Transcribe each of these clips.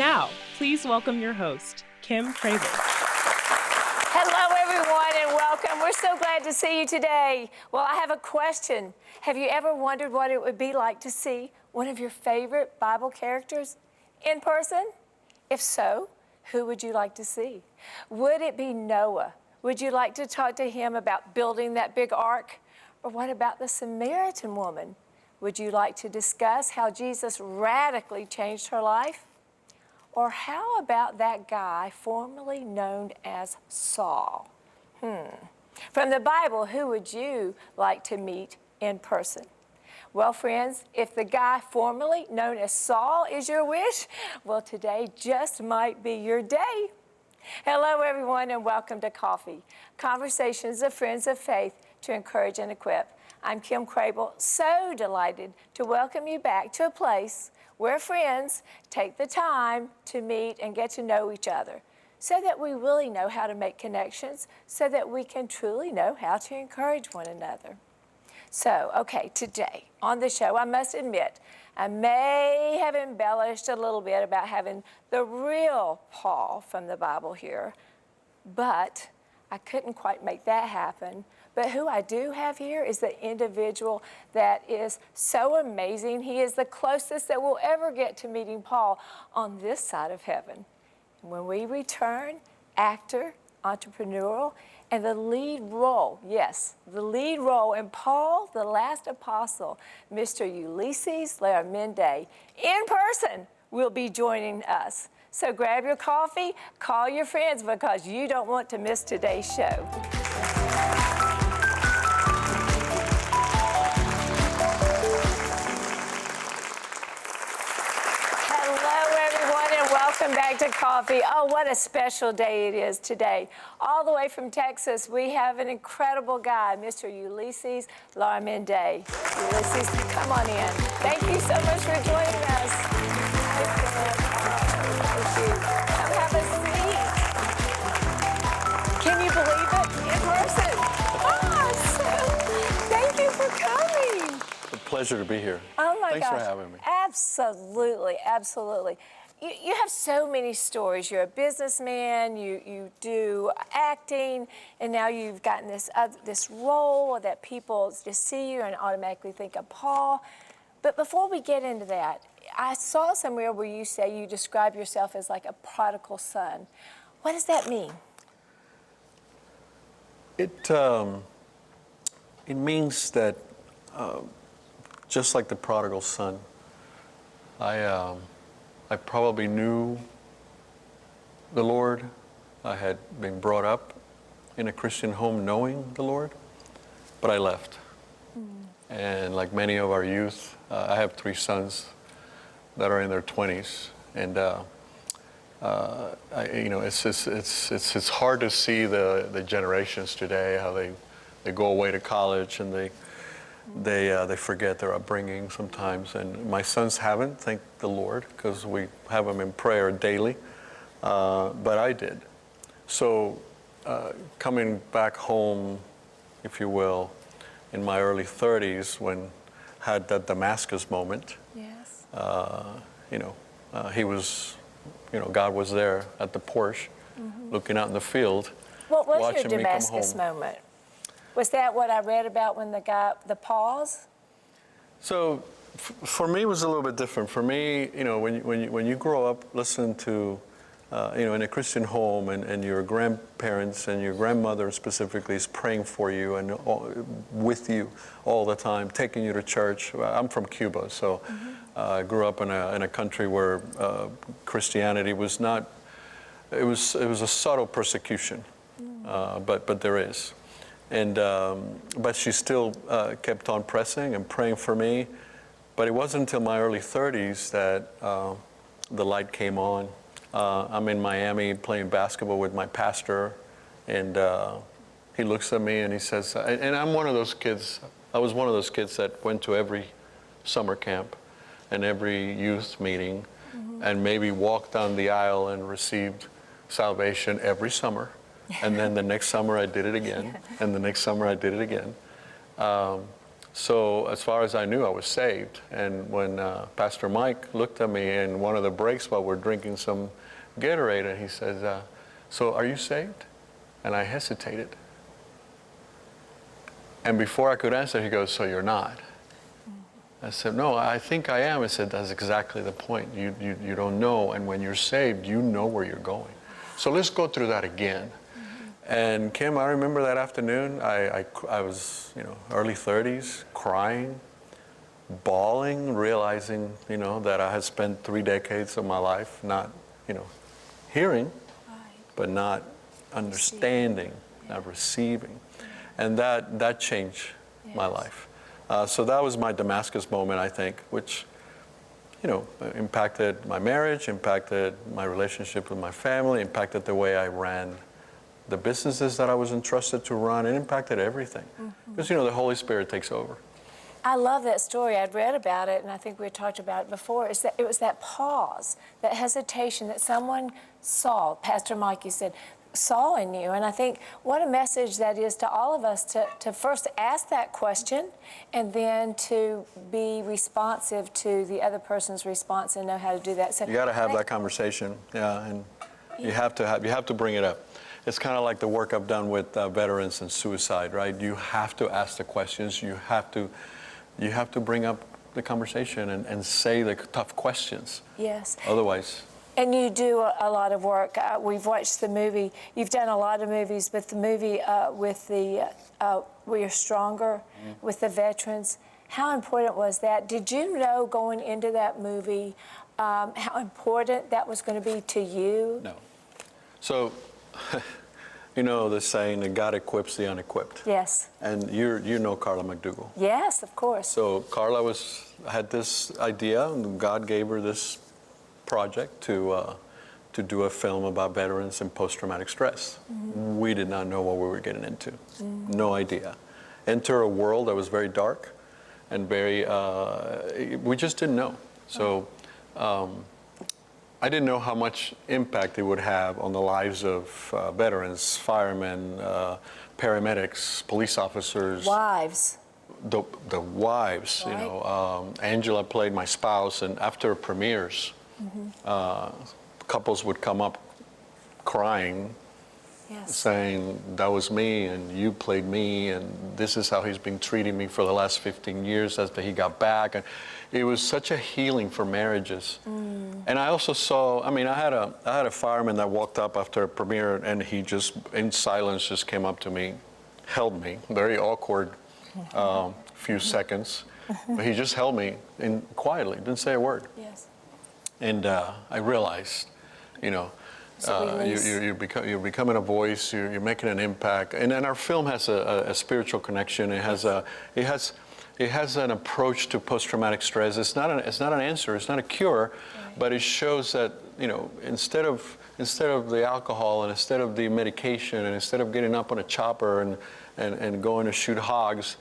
now, please welcome your host, Kim Crable. Hello, everyone, and welcome. We're so glad to see you today. Well, I have a question. Have you ever wondered what it would be like to see one of your favorite Bible characters in person? If so, who would you like to see? Would it be Noah? Would you like to talk to him about building that big ark? Or what about the Samaritan woman? Would you like to discuss how Jesus radically changed her life? Or how about that guy formerly known as Saul? From the Bible, who would you like to meet in person? Well, friends, if the guy formerly known as Saul is your wish, well, today just might be your day. Hello, everyone, and welcome to Coffee, Conversations of Friends of Faith to encourage and equip. I'm Kim Crable, so delighted to welcome you back to a place where friends take the time to meet and get to know each other so that we really know how to make connections, so that we can truly know how to encourage one another. So, okay, today on the show, I must admit, I may have embellished a little bit about having the real Paul from the Bible here, but I couldn't quite make that happen. But who I do have here is the individual that is so amazing. He is the closest that we'll ever get to meeting Paul on this side of heaven. When we return, actor, entrepreneurial, and the lead role, yes, the lead role in Paul, the last apostle, Mr. Ulises Larramendi, in person, will be joining us. So grab your coffee, call your friends, because you don't want to miss today's show. Welcome back to Coffee. Oh, what a special day it is today. All the way from Texas, we have an incredible guy, Mr. Ulises Larramendi. Ulises, come on in. Thank you so much for joining us. Thank you. Come have a seat. Can you believe it? In person. Awesome. Thank you for coming. It's a pleasure to be here. Oh, my Thanks gosh. for having me. Absolutely, absolutely. You have so many stories. You're a businessman, you do acting, and now you've gotten this role that people just see you and automatically think of Paul. But before we get into that, I saw somewhere where you say you describe yourself as like a prodigal son. What does that mean? It means that just like the prodigal son, I probably knew the Lord. I had been brought up in a Christian home knowing the Lord, but I left. And like many of our youth, I have 3 sons that are in their 20s, and it's hard to see the generations today, how they go away to college and they forget their upbringing sometimes, and my sons haven't, thank the Lord, because we have them in prayer daily, but I did. So coming back home, if you will, in my early 30s, when I had that Damascus moment, Yes. He was, God was there at the Porsche, looking out in the field, What was watching your me come Damascus home. moment? Was that what I read about when the pause? So for me, it was a little bit different. For me, when you grow up listening to, in a Christian home, and your grandparents and your grandmother specifically is praying for you and with you all the time, taking you to church. I'm from Cuba, so I grew up in a country where Christianity was not. It was a subtle persecution, but there is. And but she still kept on pressing and praying for me. But it wasn't until my early 30s that the light came on. I'm in Miami playing basketball with my pastor, and he looks at me and he says, and I'm one of those kids, I was one of those kids that went to every summer camp and every youth meeting, and maybe walked down the aisle and received salvation every summer. And then the next summer I did it again, and the next summer I did it again. So as far as I knew, I was saved. And when Pastor Mike looked at me in one of the breaks while we're drinking some Gatorade, and he says, so are you saved? And I hesitated. And before I could answer, he goes, so you're not? I said, no, I think I am. I said, that's exactly the point. You don't know, and when you're saved, you know where you're going. So let's go through that again. And Kim, I remember that afternoon, I was, early 30s, crying, bawling, realizing, that I had spent 3 decades of my life not, hearing, but not understanding, not receiving. And that changed my life. So that was my Damascus moment, I think, which, impacted my marriage, impacted my relationship with my family, impacted the way I ran the businesses that I was entrusted to run. It impacted everything. Because, the Holy Spirit takes over. I love that story. I'd read about it, and I think we had talked about it before. It was that pause, that hesitation that someone saw, Pastor Mike, you said, saw in you. And I think what a message that is to all of us to first ask that question and then to be responsive to the other person's response and know how to do that. So you got to have that conversation, and you have to bring it up. It's kind of like the work I've done with veterans and suicide, right? You have to ask the questions. You have to bring up the conversation and say the tough questions. Yes. Otherwise. And you do a lot of work. We've watched the movie. You've done a lot of movies, but the movie with the We Are Stronger, with the veterans, how important was that? Did you know going into that movie how important that was going to be to you? No. So, the saying that God equips the unequipped. Yes. And you know Carla McDougall. Yes, of course. So Carla had this idea, and God gave her this project to do a film about veterans and post-traumatic stress. We did not know what we were getting into. No idea. Enter a world that was very dark and very, we just didn't know. So I didn't know how much impact it would have on the lives of veterans, firemen, paramedics, police officers. Wives. The wives, right. Angela played my spouse, and after premieres, couples would come up crying, saying, that was me, and you played me, and this is how he's been treating me for the last 15 years after he got back. And it was such a healing for marriages. And I also saw, I had a fireman that walked up after a premiere, and he just, in silence, just came up to me, held me, very awkward few seconds, but he just held me quietly, didn't say a word. Yes. And I realized, you're becoming a voice. You're making an impact. And our film has a spiritual connection. It has an approach to post-traumatic stress. It's not an answer. It's not a cure, but it shows that instead of the alcohol and instead of the medication and instead of getting up on a chopper and going to shoot hogs,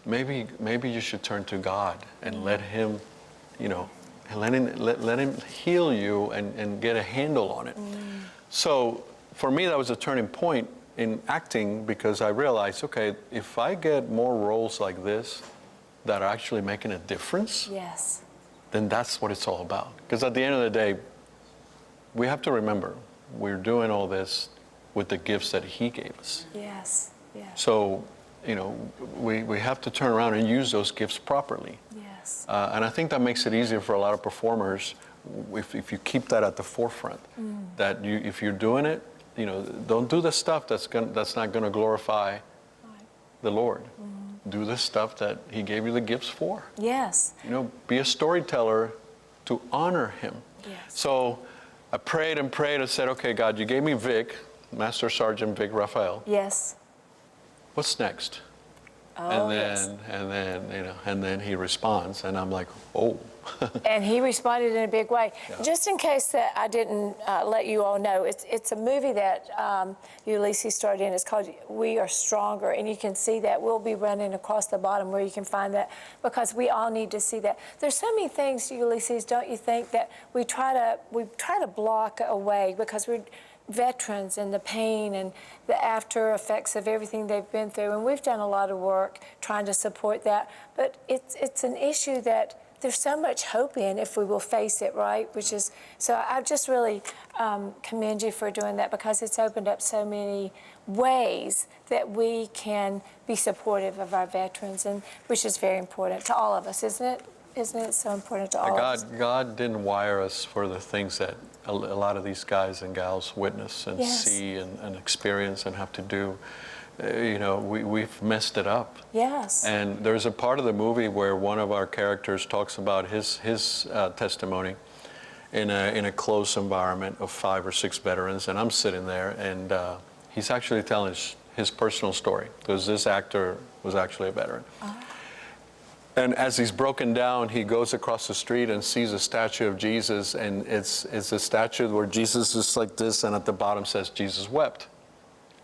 maybe you should turn to God and let Him, let him heal you and get a handle on it. So for me, that was a turning point in acting, because I realized, okay, if I get more roles like this that are actually making a difference, then that's what it's all about. Because at the end of the day, we have to remember, we're doing all this with the gifts that He gave us. Yes. So, we have to turn around and use those gifts properly. Yes. And I think that makes it easier for a lot of performers if you keep that at the forefront. That if you're doing it, don't do the stuff that's not going to glorify the Lord. Do the stuff that He gave you the gifts for. Yes. Be a storyteller to honor Him. Yes. So I prayed and prayed and said, okay, God, you gave me Vic, Master Sergeant Vic Raphael. Yes. What's next? Oh, and then he responds, and I'm like, oh. And he responded in a big way. Yeah. Just in case that I didn't let you all know, it's a movie that Ulises starred in. It's called We Are Stronger, and you can see that. We'll be running across the bottom where you can find that, because we all need to see that. There's so many things, Ulises, don't you think, that we try to block away because we're veterans and the pain and the after effects of everything they've been through. And we've done a lot of work trying to support that. But it's an issue that there's so much hope in if we will face it, right? So I just really commend you for doing that, because it's opened up so many ways that we can be supportive of our veterans, and which is very important to all of us, isn't it? Isn't it so important to all of us? God didn't wire us for the things that a lot of these guys and gals witness and see and experience and have to do. We've messed it up. Yes. And there's a part of the movie where one of our characters talks about his testimony in a close environment of 5 or 6 veterans, and I'm sitting there, and he's actually telling his personal story, because this actor was actually a veteran. And as he's broken down, he goes across the street and sees a statue of Jesus, and it's a statue where Jesus is like this, and at the bottom says, Jesus wept.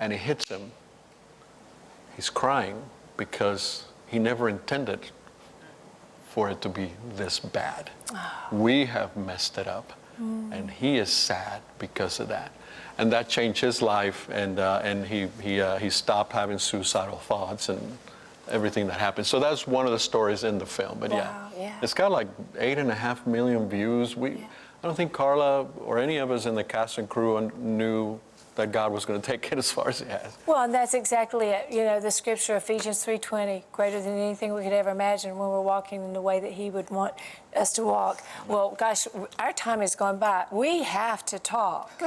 And it hits him. He's crying because he never intended for it to be this bad. We have messed it up, and he is sad because of that. And that changed his life, and he stopped having suicidal thoughts and everything that happened. So that's one of the stories in the film. But it's got like 8.5 million views. I don't think Carla or any of us in the cast and crew knew that God was going to take it as far as He has. Well, and that's exactly it. The scripture, Ephesians 3:20, greater than anything we could ever imagine when we're walking in the way that He would want us to walk. Well, gosh, our time has gone by. We have to talk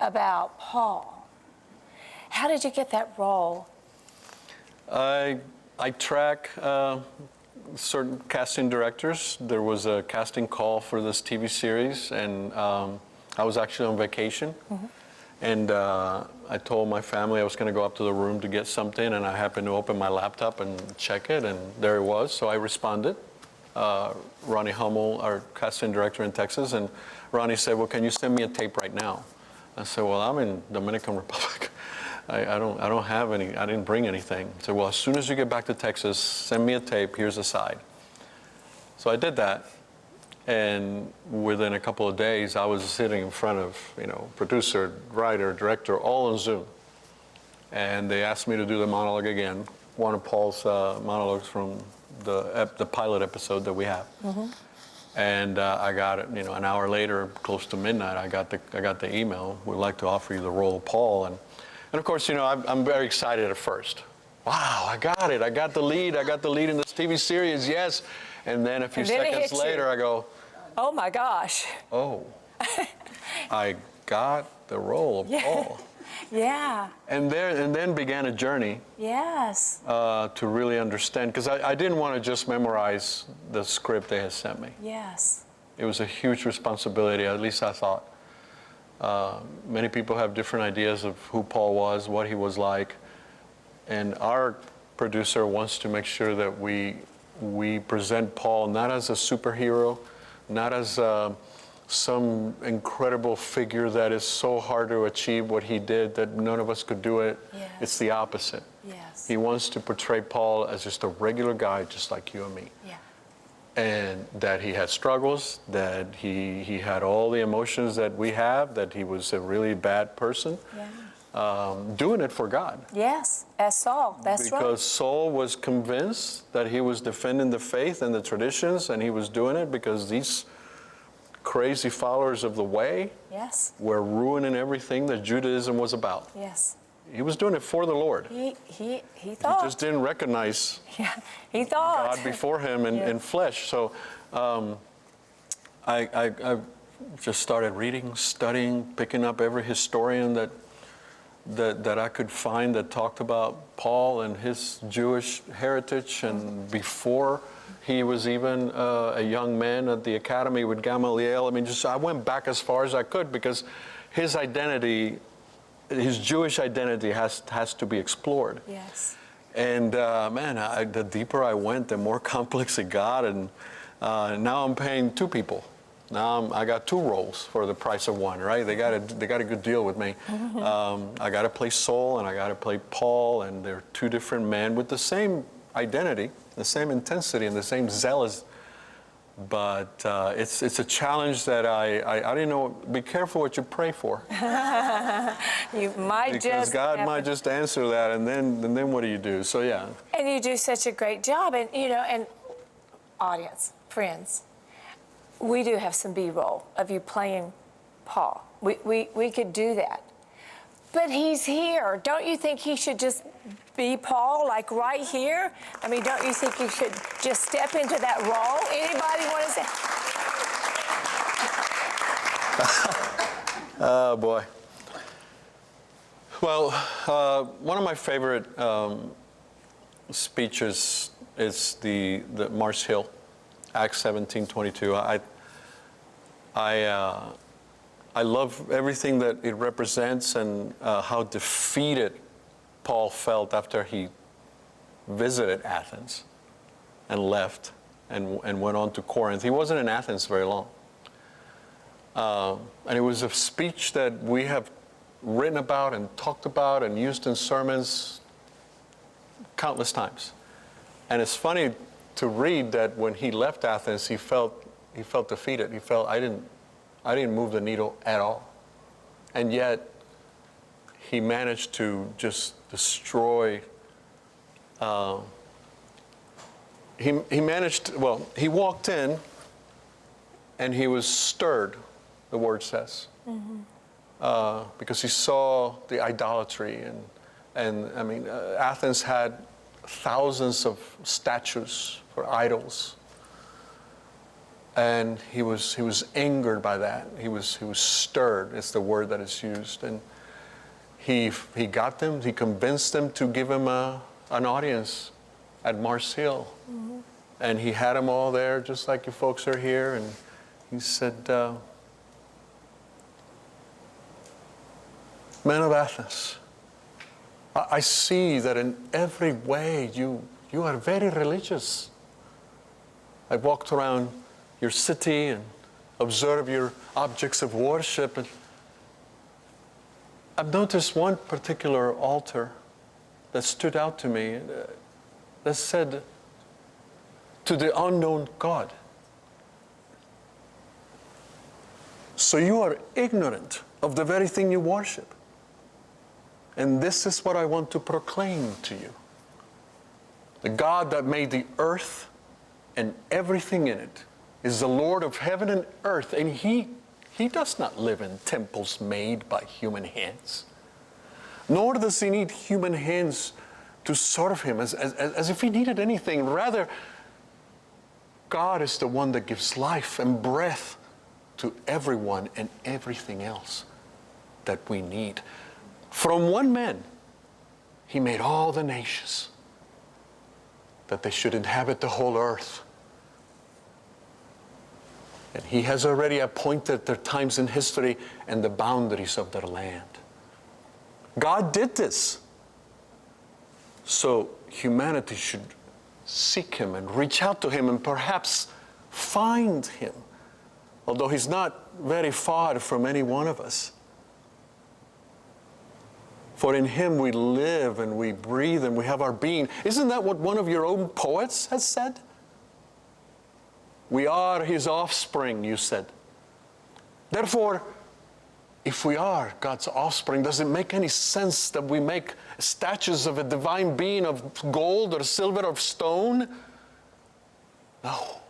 about Paul. How did you get that role? I track certain casting directors. There was a casting call for this TV series, and I was actually on vacation. And I told my family I was going to go up to the room to get something, and I happened to open my laptop and check it, and there it was. So I responded. Ronnie Hummel, our casting director in Texas, and Ronnie said, well, can you send me a tape right now? I said, well, I'm in Dominican Republic. I don't have any, I didn't bring anything. He said, well, as soon as you get back to Texas, send me a tape, here's a side. So I did that, and within a couple of days, I was sitting in front of, producer, writer, director, all on Zoom. And they asked me to do the monologue again, one of Paul's monologues from the pilot episode that we have. And I got it, an hour later, close to midnight, I got the email, we'd like to offer you the role of Paul. And of course, I'm very excited at first. Wow, I got it. I got the lead. I got the lead in this TV series, yes. And then a few seconds later, I go, oh my gosh. Oh, I got the role of Paul. Yeah. And then began a journey. Yes. To really understand, because I didn't want to just memorize the script they had sent me. Yes. It was a huge responsibility, at least I thought. Many people have different ideas of who Paul was, what he was like, and our producer wants to make sure that we present Paul not as a superhero, not as some incredible figure that is so hard to achieve what he did that none of us could do it. Yes. It's the opposite. Yes. He wants to portray Paul as just a regular guy just like you and me. Yeah. And that he had struggles, that he had all the emotions that we have, that he was a really bad person, doing it for God. Yes, as Saul, that's right. Because Saul was convinced that he was defending the faith and the traditions, and he was doing it because these crazy followers of the way were ruining everything that Judaism was about. Yes. He was doing it for the Lord. He thought. He just didn't recognize he thought. God before him in flesh. So I just started reading, studying, picking up every historian that I could find that talked about Paul and his Jewish heritage, and before he was even a young man at the academy with Gamaliel. I mean, I went back as far as I could, because his identity, his Jewish identity has to be explored. Yes. And the deeper I went, the more complex it got, and now I'm paying 2 people. Now I got 2 roles for the price of 1, right? They got a good deal with me. I got to play Saul and I got to play Paul, and they're 2 different men with the same identity, the same intensity, and the same zealous But it's a challenge that I didn't know. Be careful what you pray for. You might Because God might just answer that, and then what do you do? So yeah. And you do such a great job. And, and audience, friends, we do have some B-roll of you playing Paul. We could do that. But he's here. Don't you think he should just be Paul, like right here? I mean, don't you think he should just step into that role? Anybody want to say? Oh, boy. Well, one of my favorite speeches is the Mars Hill, Acts 17:22. I love everything that it represents and how defeated Paul felt after he visited Athens and left and went on to Corinth. He wasn't in Athens very long. And it was a speech that we have written about and talked about and used in sermons countless times. And it's funny to read that when he left Athens, he felt defeated. He felt, I didn't move the needle at all. And yet, he managed to just destroy. He walked in and he was stirred, the word says, because he saw the idolatry. And I mean, Athens had thousands of statues for idols. And he was angered by that. He was stirred. It's the word that is used. And he got them. He convinced them to give him an audience at Mars Hill. And he had them all there, just like you folks are here. And he said, "Men of Athens, I see that in every way you are very religious. I walked around your city and observe your objects of worship. And I've noticed one particular altar that stood out to me that said, 'To the unknown God.' So you are ignorant of the very thing you worship. And this is what I want to proclaim to you. The God that made the earth and everything in it is the Lord of heaven and earth, and He does not live in temples made by human hands. Nor does He need human hands to serve Him as if He needed anything. Rather, God is the one that gives life and breath to everyone and everything else that we need. From one man, He made all the nations, that they should inhabit the whole earth. And He has already appointed their times in history and the boundaries of their land. God did this. So humanity should seek Him and reach out to Him and perhaps find Him, although He's not very far from any one of us. For in Him we live and we breathe and we have our being. Isn't that what one of your own poets has said? We are His offspring, you said. Therefore, if we are God's offspring, does it make any sense that we make statues of a divine being of gold or silver or stone? No.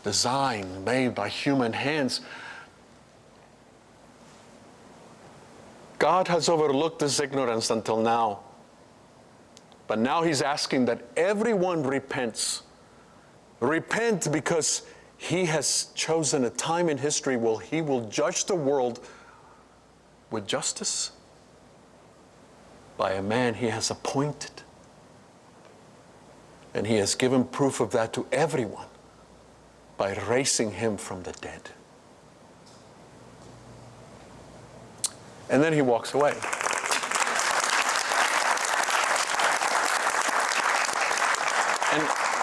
Design made by human hands. God has overlooked this ignorance until now. But now He's asking that everyone repents. Repent, because He has chosen a time in history where He will judge the world with justice by a man He has appointed. And He has given proof of that to everyone by raising Him from the dead. And then He walks away.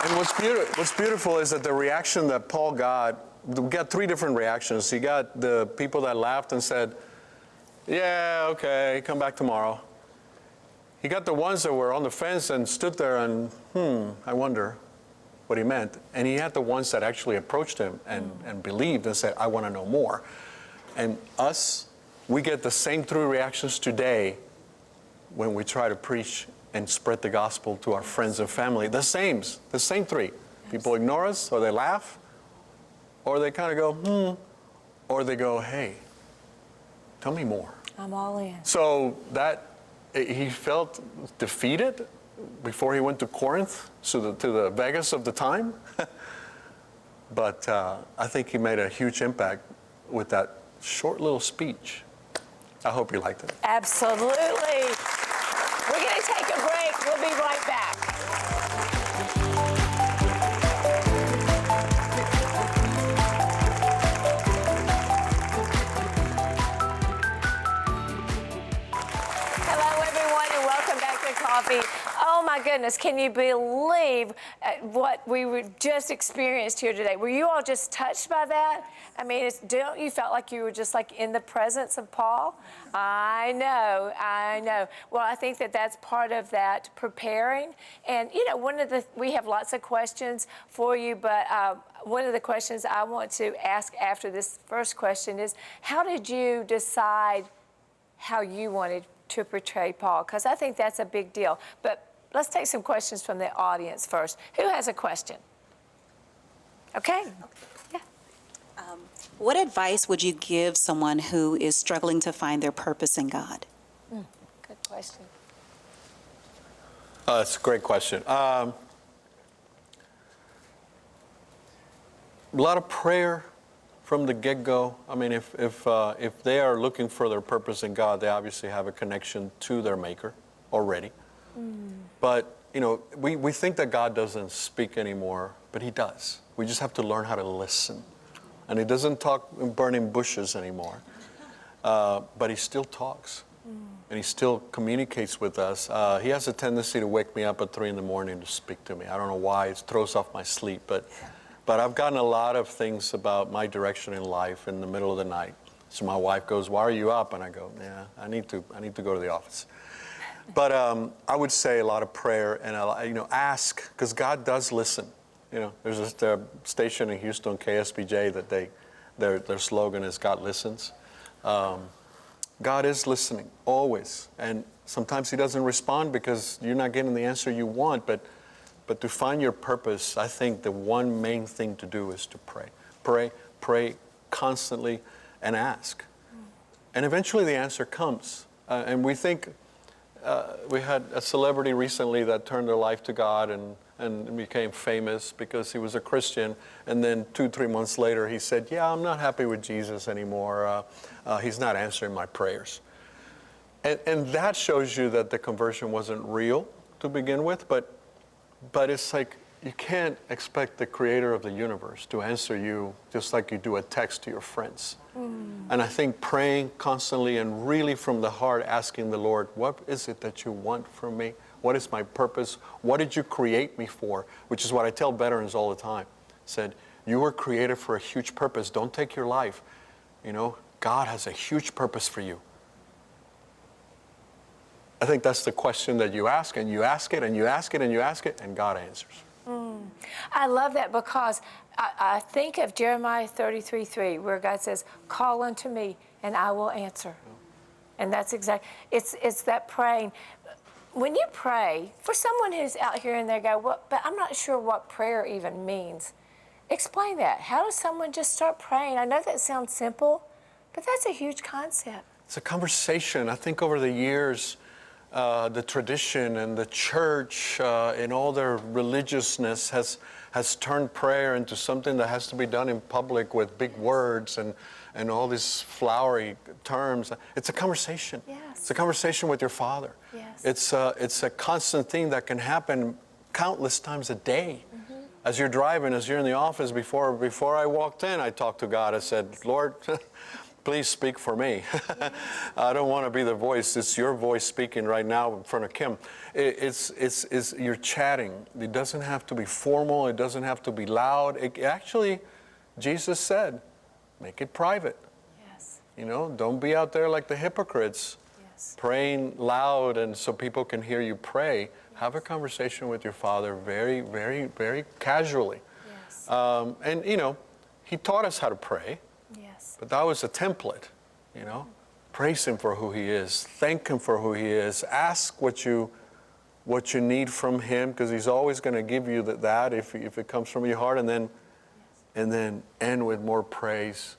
And what's beautiful is that the reaction that Paul got, we got three different reactions. He got the people that laughed and said, "Yeah, okay, come back tomorrow." He got the ones that were on the fence and stood there and, I wonder what he meant. And he had the ones that actually approached him and believed and said, I want to know more. And us, we get the same three reactions today when we try to preach and spread the gospel to our friends and family. The same three. Yes. People ignore us, or they laugh, or they kind of go, or they go, hey, tell me more. I'm all in. So that he felt defeated before he went to Corinth, to the Vegas of the time. But I think he made a huge impact with that short little speech. I hope you liked it. Absolutely. We're going to take a break. We'll be right back. Hello, everyone, and welcome back to Coffee. Oh my goodness, can you believe what we just experienced here today? Were you all just touched by that? I mean, don't you felt like you were just like in the presence of Paul? I know. Well, I think that's part of that preparing. And, you know, we have lots of questions for you, but one of the questions I want to ask after this first question is, how did you decide how you wanted to portray Paul? Because I think that's a big deal. But let's take some questions from the audience first. Who has a question? Okay. Yeah. What advice would you give someone who is struggling to find their purpose in God? Good question. That's a great question. A lot of prayer from the get-go. I mean, if they are looking for their purpose in God, they obviously have a connection to their Maker already. But, you know, we think that God doesn't speak anymore, but he does. We just have to learn how to listen. And he doesn't talk in burning bushes anymore, but he still talks. And he still communicates with us. He has a tendency to wake me up at 3 a.m. to speak to me. I don't know why. It throws off my sleep. But I've gotten a lot of things about my direction in life in the middle of the night. So my wife goes, why are you up? And I go, yeah, I need to go to the office. But I would say a lot of prayer and, ask, because God does listen. You know, there's a station in Houston, KSBJ, that their slogan is God listens. God is listening, always. And sometimes he doesn't respond because you're not getting the answer you want. But to find your purpose, I think the one main thing to do is to pray. Pray constantly and ask. And eventually the answer comes. And we think, we had a celebrity recently that turned their life to God and became famous because he was a Christian. And then 2-3 months later, he said, yeah, I'm not happy with Jesus anymore. He's not answering my prayers. And that shows you that the conversion wasn't real to begin with. But it's like you can't expect the creator of the universe to answer you just like you do a text to your friends. And I think praying constantly and really from the heart asking the Lord, what is it that you want from me? What is my purpose? What did you create me for? Which is what I tell veterans all the time. Said, you were created for a huge purpose. Don't take your life. You know, God has a huge purpose for you. I think that's the question that you ask, and you ask it, and you ask it, and you ask it, and God answers. I love that because I think of Jeremiah 33:3, where God says, call unto me, and I will answer. And that's exactly, it's that praying. When you pray, for someone who's out here and they go, but I'm not sure what prayer even means. Explain that. How does someone just start praying? I know that sounds simple, but that's a huge concept. It's a conversation. I think over the years, the tradition and the church in all their religiousness has turned prayer into something that has to be done in public with big words and all these flowery terms. It's a conversation. Yes. It's a conversation with your Father. Yes. It's a constant thing that can happen countless times a day. As you're driving, as you're in the office, before I walked in, I talked to God. I said, Lord, please speak for me. I don't want to be the voice. It's your voice speaking right now in front of Kim. It's you're chatting. It doesn't have to be formal. It doesn't have to be loud. Actually, Jesus said, make it private. Yes. You know, don't be out there like the hypocrites, Yes. praying loud and so people can hear you pray. Have a conversation with your Father very, very, very casually. Yes. And, He taught us how to pray, Yes. but that was a template, Praise Him for who He is. Thank Him for who He is. Ask what you need from Him, because He's always going to give you that if it comes from your heart, and then end with more praise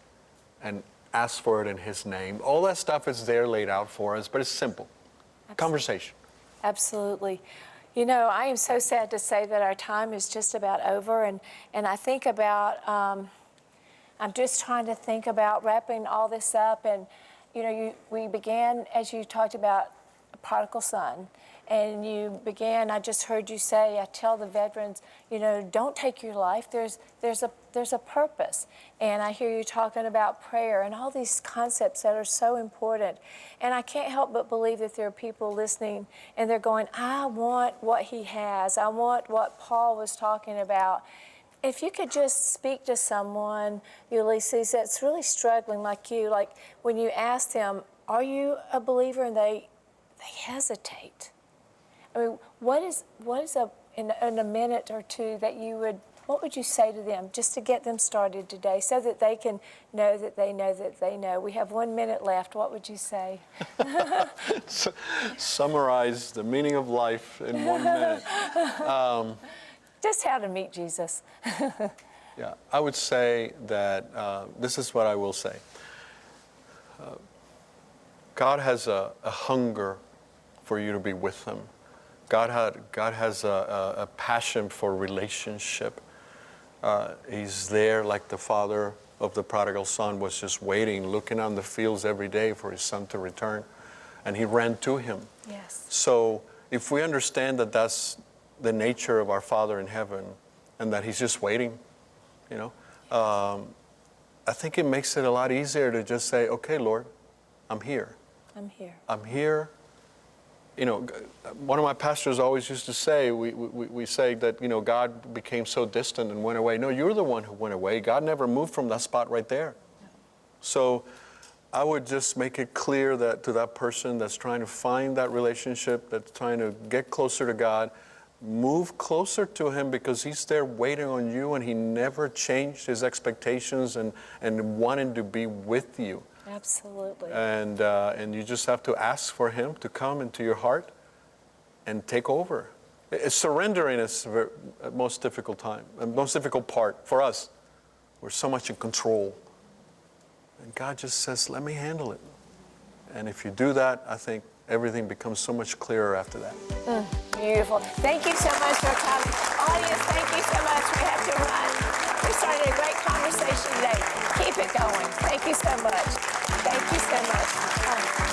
and ask for it in His name. All that stuff is there laid out for us, but it's simple. Absolutely. Conversation. Absolutely. I am so sad to say that our time is just about over, and I think about, I'm just trying to think about wrapping all this up, and we began, as you talked about, a prodigal son, and I just heard you say, I tell the veterans, don't take your life, there's a purpose. And I hear you talking about prayer and all these concepts that are so important. And I can't help but believe that there are people listening and they're going, I want what he has. I want what Paul was talking about. If you could just speak to someone, Ulises, that's really struggling like you, like when you ask them, are you a believer? And they hesitate. I mean, what is in a minute or two that what would you say to them just to get them started today so that they can know that they know that they know? We have 1 minute left. What would you say? Summarize the meaning of life in 1 minute. Just how to meet Jesus. Yeah, I would say that this is what I will say. God has a hunger for you to be with Him. God has a passion for relationship. He's there like the father of the prodigal son was just waiting, looking on the fields every day for his son to return. And he ran to him. Yes. So if we understand that that's the nature of our Father in heaven and that He's just waiting, I think it makes it a lot easier to just say, okay, Lord, I'm here. I'm here. I'm here. One of my pastors always used to say, we say that, God became so distant and went away. No, you're the one who went away. God never moved from that spot right there. So I would just make it clear that to that person that's trying to find that relationship, that's trying to get closer to God, move closer to Him because He's there waiting on you, and He never changed His expectations and wanting to be with you. Absolutely. And you just have to ask for Him to come into your heart and take over. Surrendering is the most difficult time, the most difficult part for us. We're so much in control. And God just says, let me handle it. And if you do that, I think everything becomes so much clearer after that. Beautiful. Thank you so much for coming. Audience, thank you so much. We have to run. We started a great conversation today. Keep it going. Thank you so much. Thank you so much.